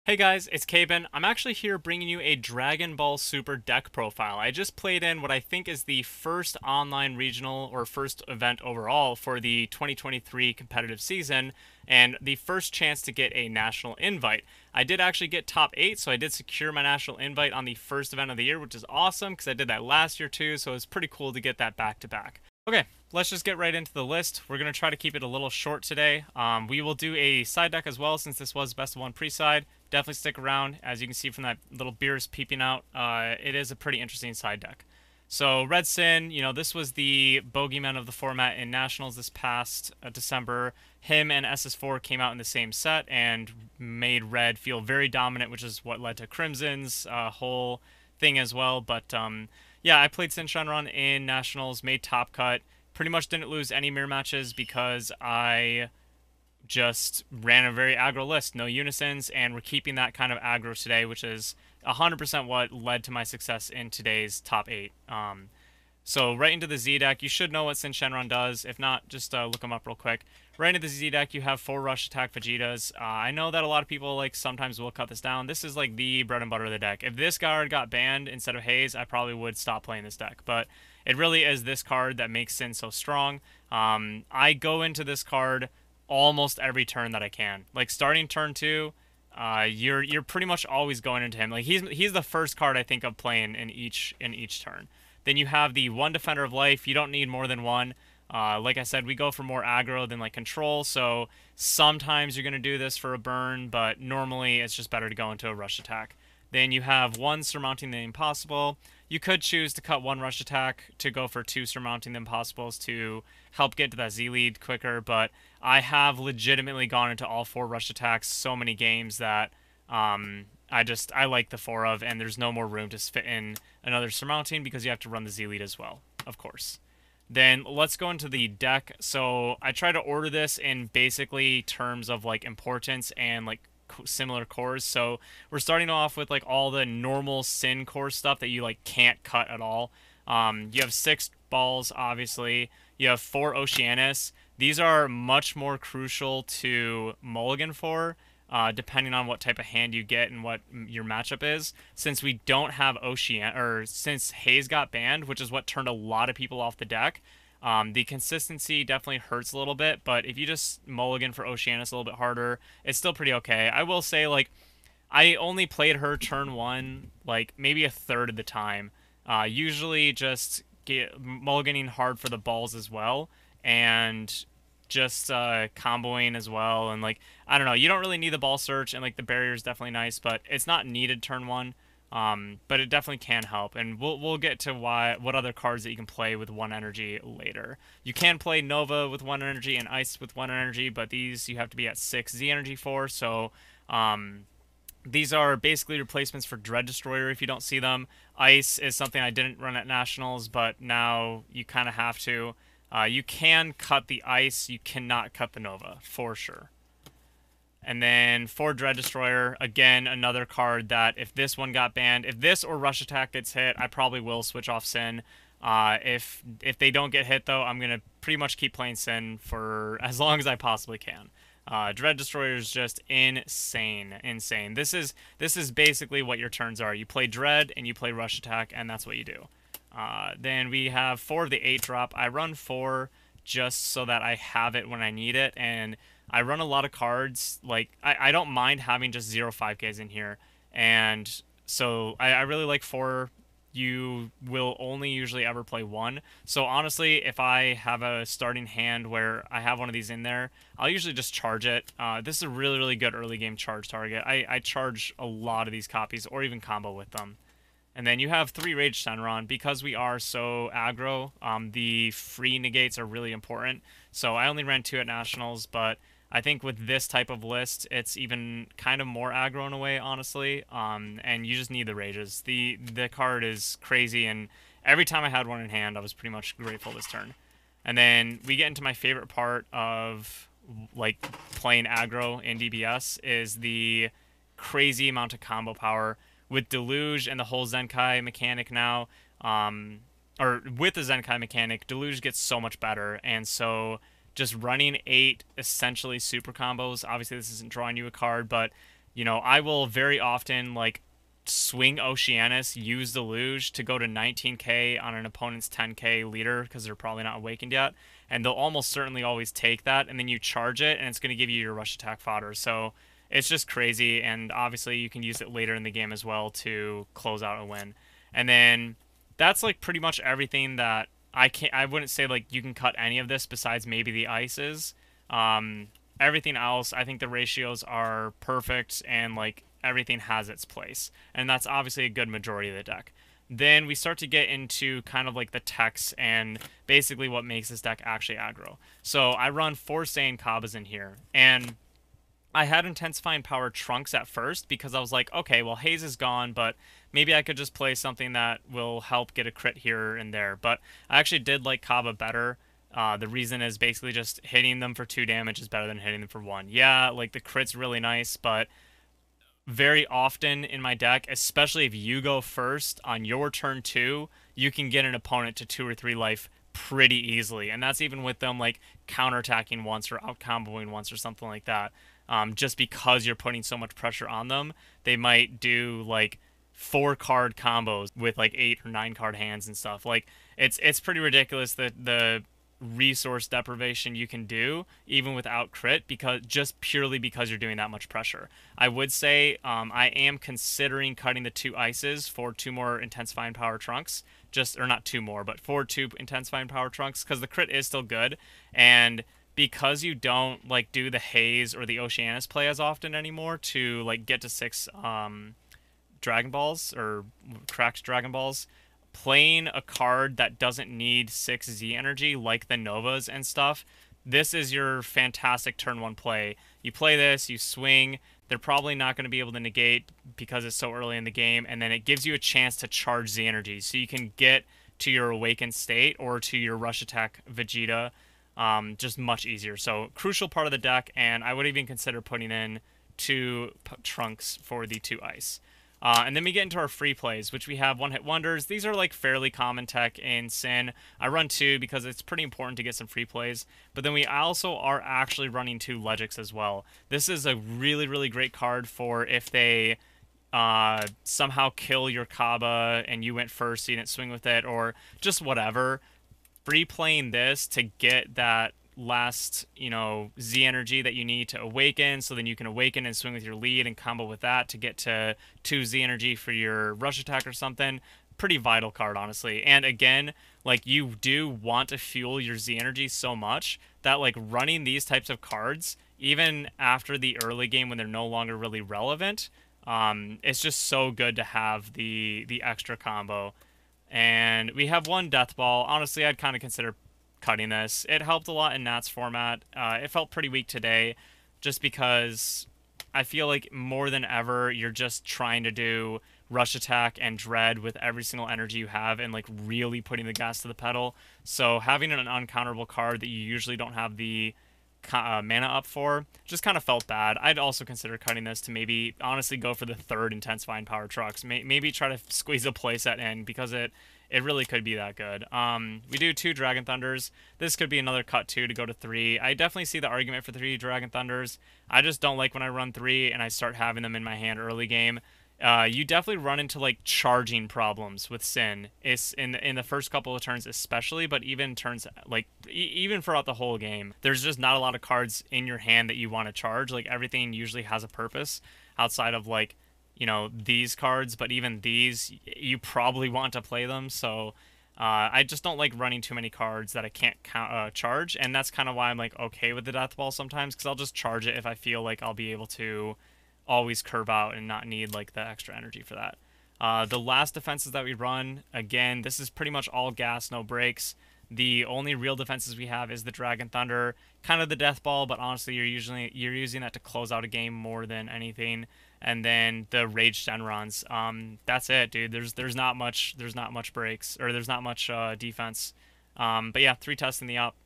Hey guys, it's Caban. I'm actually here bringing you a Dragon Ball Super deck profile. I just played in what I think is the first online regional or first event overall for the 2023 competitive season and the first chance to get a national invite. I did actually get top 8, so I did secure my national invite on the first event of the year, which is awesome because I did that last year too, so it was pretty cool to get that back to back. Okay, let's just get right into the list. We're going to try to keep it a little short today. We will do a side deck as well since this was best of one pre-side. Definitely stick around. As you can see from that little beers peeping out, it is a pretty interesting side deck. So Red SYN, this was the bogeyman of the format in Nationals this past December. Him and SS4 came out in the same set and made Red feel very dominant, which is what led to Crimson's whole thing as well. But yeah, I played Shenron in Nationals, made top cut. Pretty much didn't lose any mirror matches because I just ran a very aggro list, no unisons, and we're keeping that kind of aggro today, which is 100% what led to my success in today's top 8. So right into the Z deck, you should know what Shenron does. If not, just look them up real quick. Right into the Z deck, you have 4 Rush Attack Vegetas. I know that a lot of people sometimes will cut this down. This is the bread and butter of the deck. If this card got banned instead of Haze, I probably would stop playing this deck. But it really is this card that makes SYN so strong. I go into this card almost every turn that I can. Starting turn 2, you're pretty much always going into him. He's the first card I think of playing in each turn. Then you have the 1 Defender of Life. You don't need more than 1. Like I said, we go for more aggro than control, so sometimes you're going to do this for a burn, but normally it's just better to go into a rush attack. Then you have 1 Surmounting the Impossible. You could choose to cut 1 rush attack to go for 2 Surmounting the Impossibles to help get to that Z lead quicker, but I have legitimately gone into all 4 rush attacks so many games that I like the 4 of, and there's no more room to fit in another Surmounting because you have to run the Z lead as well, of course. Then let's go into the deck. So I try to order this in basically terms of importance and similar cores. So we're starting off with all the normal SYN core stuff that you can't cut at all. You have 6 balls, obviously. You have 4 Oceanus. These are much more crucial to mulligan for, depending on what type of hand you get and what your matchup is. Since we don't have since Haze got banned, which is what turned a lot of people off the deck, the consistency definitely hurts a little bit, but if you just mulligan for Oceanus a little bit harder, it's still pretty okay. I will say, I only played her turn 1, maybe a third of the time. Usually just mulliganing hard for the balls as well, and just comboing as well, and I don't know, you don't really need the ball search, and the barrier is definitely nice, but it's not needed turn 1. But it definitely can help, and we'll get to what other cards that you can play with 1 energy later. You can play Nova with 1 energy and Ice with 1 energy, but these you have to be at 6 Z energy for, so these are basically replacements for Dread Destroyer if you don't see them. Ice is something I didn't run at Nationals, but now you kind of have to. You can cut the Ice, you cannot cut the Nova, for sure. And then for Dread Destroyer, again, another card that if this one got banned, if this or Rush Attack gets hit, I probably will switch off SYN. If they don't get hit, though, I'm going to pretty much keep playing SYN for as long as I possibly can. Dread Destroyer is just insane. This is basically what your turns are. You play Dread and you play Rush Attack, and that's what you do. Then we have 4 of the 8 drop. I run 4 just so that I have it when I need it, and I run a lot of cards. I don't mind having just 0 5Ks in here, and so I really like 4. You will only usually ever play 1. So honestly, if I have a starting hand where I have one of these in there, I'll usually just charge it. This is a really, really good early game charge target. I charge a lot of these copies or even combo with them. And then you have 3 Rage Shenron. Because we are so aggro, the free negates are really important. So I only ran 2 at Nationals, but I think with this type of list, it's even kind of more aggro in a way, honestly. And you just need the rages. The card is crazy, and every time I had one in hand, I was pretty much grateful this turn. And then we get into my favorite part of playing aggro in DBS is the crazy amount of combo power with Deluge and the whole Zenkai mechanic now. Or with the Zenkai mechanic, Deluge gets so much better, and so just running 8 essentially super combos. Obviously, this isn't drawing you a card, but I will very often like swing Oceanus, use the Luge to go to 19k on an opponent's 10k leader because they're probably not awakened yet, and they'll almost certainly always take that, and then you charge it, and it's going to give you your rush attack fodder. So it's just crazy, and obviously you can use it later in the game as well to close out a win. And then that's like pretty much everything that I wouldn't say like you can cut any of this besides maybe the ices. Everything else, I think the ratios are perfect, and like everything has its place, and that's obviously a good majority of the deck. Then we start to get into kind of like the techs and basically what makes this deck actually aggro. So I run 4 SYN Cabas in here, and I had Intensifying Power Trunks at first because I was like, okay, well, Haze is gone, but maybe I could just play something that will help get a crit here and there. But I actually did like Kaba better. The reason is basically just hitting them for 2 damage is better than hitting them for 1. Yeah, like the crit's really nice, but very often in my deck, especially if you go first on your turn 2, you can get an opponent to 2 or 3 life pretty easily. And that's even with them like counterattacking once or out comboing once or something like that. Just because you're putting so much pressure on them, they might do like 4 card combos with like 8 or 9 card hands and stuff. Like it's pretty ridiculous that the resource deprivation you can do even without crit, because just purely because you're doing that much pressure. I would say I am considering cutting the 2 ices for 2 more Intensifying Power Trunks, just or not 2 more, but for 2 Intensifying Power Trunks, because the crit is still good, and because you don't like do the Haze or the Oceanus play as often anymore to like get to 6 Dragon Balls or cracked Dragon Balls, playing a card that doesn't need 6 Z energy like the Novas and stuff, this is your fantastic turn 1 play. You play this, you swing, they're probably not going to be able to negate because it's so early in the game, and then it gives you a chance to charge Z energy so you can get to your awakened state or to your rush attack Vegeta just much easier. So crucial part of the deck, and I would even consider putting in 2 trunks for the 2 ice. And then we get into our free plays, which we have 1-hit wonders. These are like fairly common tech in SYN. I run 2 because it's pretty important to get some free plays. But then we also are actually running 2 Legics as well. This is a really, really great card for if they somehow kill your Kaba and you went first, so you didn't swing with it, or just whatever. Free playing this to get that last, Z energy that you need to awaken, so then you can awaken and swing with your lead and combo with that to get to 2 Z energy for your rush attack or something. Pretty vital card, honestly. And again, like, you do want to fuel your Z energy so much that like running these types of cards, even after the early game when they're no longer really relevant, it's just so good to have the extra combo. And we have 1 Death Ball. Honestly, I'd kind of consider cutting this. It helped a lot in Nat's format. It felt pretty weak today just because I feel like more than ever you're just trying to do rush attack and dread with every single energy you have and like really putting the gas to the pedal. So having an uncounterable card that you usually don't have the mana up for just kind of felt bad. I'd also consider cutting this to maybe honestly go for the 3rd Intensifying Power Trucks. Maybe try to squeeze a playset in because it really could be that good. We do 2 Dragon Thunders. This could be another cut too to go to 3. I definitely see the argument for 3 Dragon Thunders. I just don't like when I run 3 and I start having them in my hand early game. You definitely run into like charging problems with SYN. It's in the first couple of turns especially, but even turns like even throughout the whole game, there's just not a lot of cards in your hand that you want to charge. Like everything usually has a purpose outside of like these cards, but even these you probably want to play them. So I just don't like running too many cards that I can't charge, and that's kind of why I'm like okay with the Death Ball sometimes, because I'll just charge it if I feel like I'll be able to always curve out and not need like the extra energy for that. The last defenses that we run, again, this is pretty much all gas, no brakes. The only real defenses we have is the Dragon Thunder, kind of the Death Ball, but honestly you're using that to close out a game more than anything. And then the Rage Shenrons. That's it, dude. There's not much breaks, or there's not much defense. But yeah, 3 tests in the up.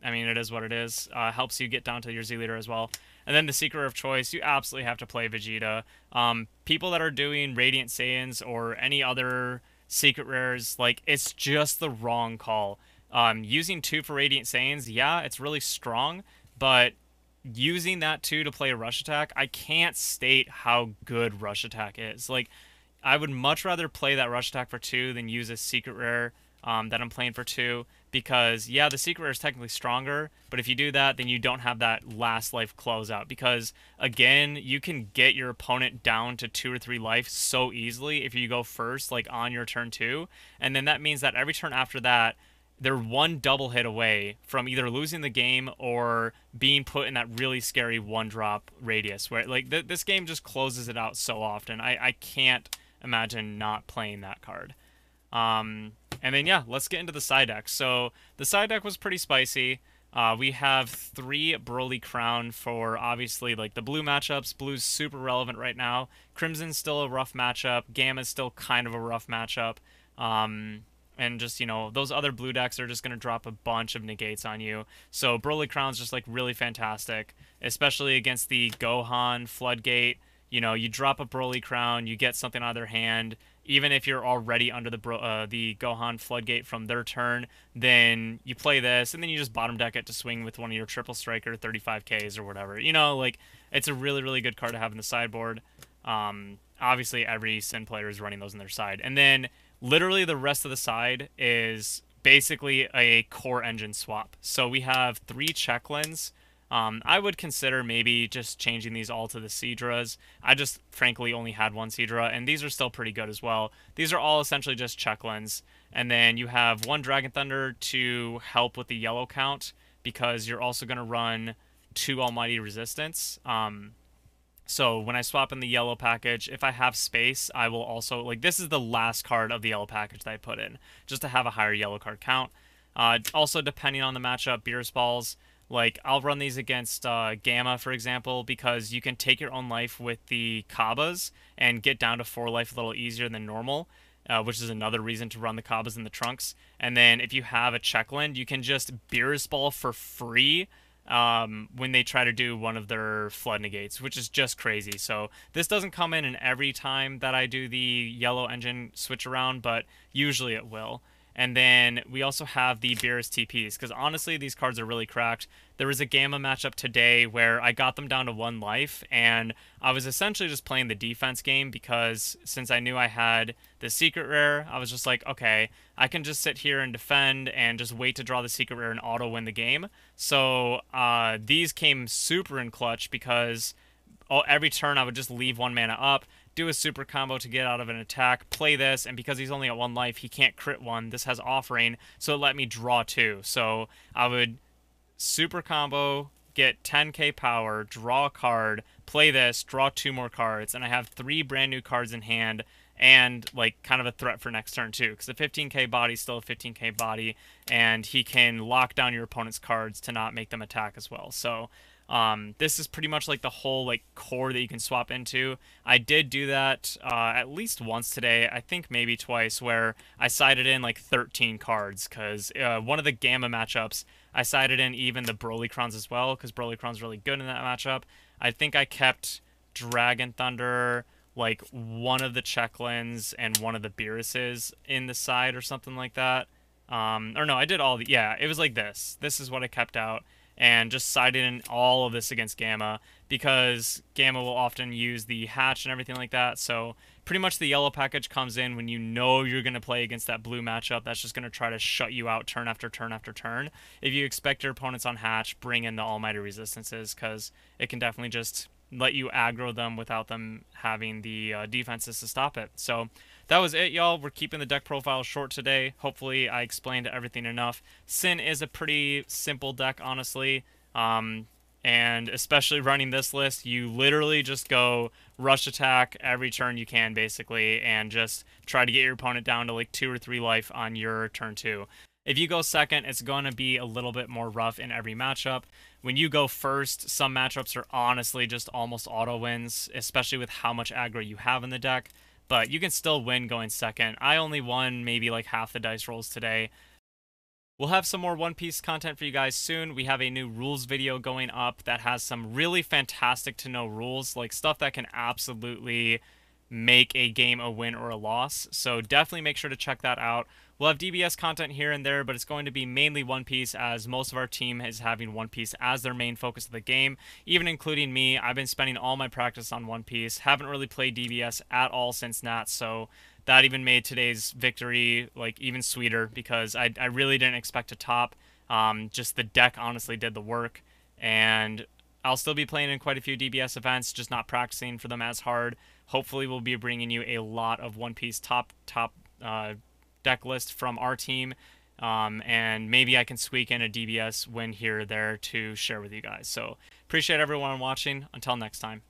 I mean, it is what it is. Helps you get down to your Z leader as well. And then the Secret of Choice, you absolutely have to play Vegeta. People that are doing Radiant Saiyans or any other secret rares, like, it's just the wrong call. Using 2 for Radiant Saiyans, yeah, it's really strong, but using that too to play a rush attack, I can't state how good rush attack is. Like, I would much rather play that rush attack for 2 than use a secret rare that I'm playing for 2, because yeah, the secret rare is technically stronger, but if you do that, then you don't have that last life closeout, because again, you can get your opponent down to 2 or 3 life so easily if you go first, like on your turn 2, and then that means that every turn after that, they're one double hit away from either losing the game or being put in that really scary one drop radius where like this game just closes it out so often. I can't imagine not playing that card. And then yeah, let's get into the side deck. So the side deck was pretty spicy. We have 3 Broly Crown for obviously like the blue matchups. Blue's super relevant right now. Crimson's still a rough matchup. Gamma's still kind of a rough matchup. And just, you know, those other blue decks are just going to drop a bunch of negates on you. So Broly Crown's just like really fantastic, especially against the Gohan Floodgate. You know, you drop a Broly Crown, you get something out of their hand. Even if you're already under the Gohan Floodgate from their turn, then you play this, and then you just bottom deck it to swing with one of your Triple Striker 35Ks or whatever. You know, like, it's a really, really good card to have in the sideboard. Obviously, every SYN player is running those on their side. And then, literally, the rest of the side is basically a core engine swap. So we have 3 Checklins. I would consider maybe just changing these all to the Seadras. I just, frankly, only had 1 Seadra, and these are still pretty good as well. These are all essentially just Checklins. And then you have 1 Dragon Thunder to help with the yellow count, because you're also going to run 2 Almighty Resistance. So when I swap in the yellow package, if I have space, I will also, like, this is the last card of the yellow package that I put in, just to have a higher yellow card count. Also, depending on the matchup, Beerus Balls, like, I'll run these against Gamma, for example, because you can take your own life with the Cabas and get down to 4 life a little easier than normal, which is another reason to run the Cabas in the trunks. And then if you have a Checkland, you can just Beerus Ball for free when they try to do one of their flood negates, which is just crazy. So this doesn't come in every time that I do the yellow engine switch around, but usually it will. And then we also have the Beerus TPs, because honestly, these cards are really cracked. There was a Gamma matchup today where I got them down to 1 life, and I was essentially just playing the defense game, because since I knew I had the secret rare, I was just like, okay, I can just sit here and defend and just wait to draw the secret rare and auto win the game. So these came super in clutch, because every turn I would just leave 1 mana up, do a super combo to get out of an attack, play this, and because he's only at 1 life, he can't crit 1. This has offering, so it let me draw 2. So I would super combo, get 10k power, draw a card, play this, draw 2 more cards, and I have 3 brand new cards in hand, and like kind of a threat for next turn too, because the 15k body is still a 15k body, and he can lock down your opponent's cards to not make them attack as well. So this is pretty much like the whole like core that you can swap into. I did do that at least once today, I think maybe twice, where I sided in like 13 cards, because one of the Gamma matchups I sided in even the Broly Crons as well, because Broly Cron's really good in that matchup. I think I kept Dragon Thunder, like one of the Checklins and one of the Beeruses in the side or something like that. Or no, I did all the, yeah, it was like this. This is what I kept out, and just sided in all of this against Gamma, because Gamma will often use the hatch and everything like that. So pretty much the yellow package comes in when you know you're going to play against that blue matchup that's just going to try to shut you out turn after turn after turn. If you expect your opponents on hatch, bring in the Almighty Resistances, because it can definitely just let you aggro them without them having the defenses to stop it. So that was it, y'all. We're keeping the deck profile short today. Hopefully I explained everything enough. SYN is a pretty simple deck, honestly. And especially running this list, you literally just go rush attack every turn you can, basically, and just try to get your opponent down to like 2 or 3 life on your turn 2. If you go second, it's going to be a little bit more rough in every matchup. When you go first, some matchups are honestly just almost auto wins, especially with how much aggro you have in the deck. But you can still win going second. I only won maybe like half the dice rolls today. We'll have some more One Piece content for you guys soon. We have a new rules video going up that has some really fantastic to know rules, like stuff that can absolutely make a game a win or a loss. So definitely make sure to check that out. We'll have DBS content here and there, but it's going to be mainly One Piece, as most of our team is having One Piece as their main focus of the game, even including me. I've been spending all my practice on One Piece. Haven't really played DBS at all since Nat, so that even made today's victory like even sweeter, because I really didn't expect to top. Just the deck honestly did the work, and I'll still be playing in quite a few DBS events, just not practicing for them as hard. Hopefully, we'll be bringing you a lot of One Piece top deck list from our team, and maybe I can squeak in a DBS win here or there to share with you guys. So appreciate everyone watching. Until next time.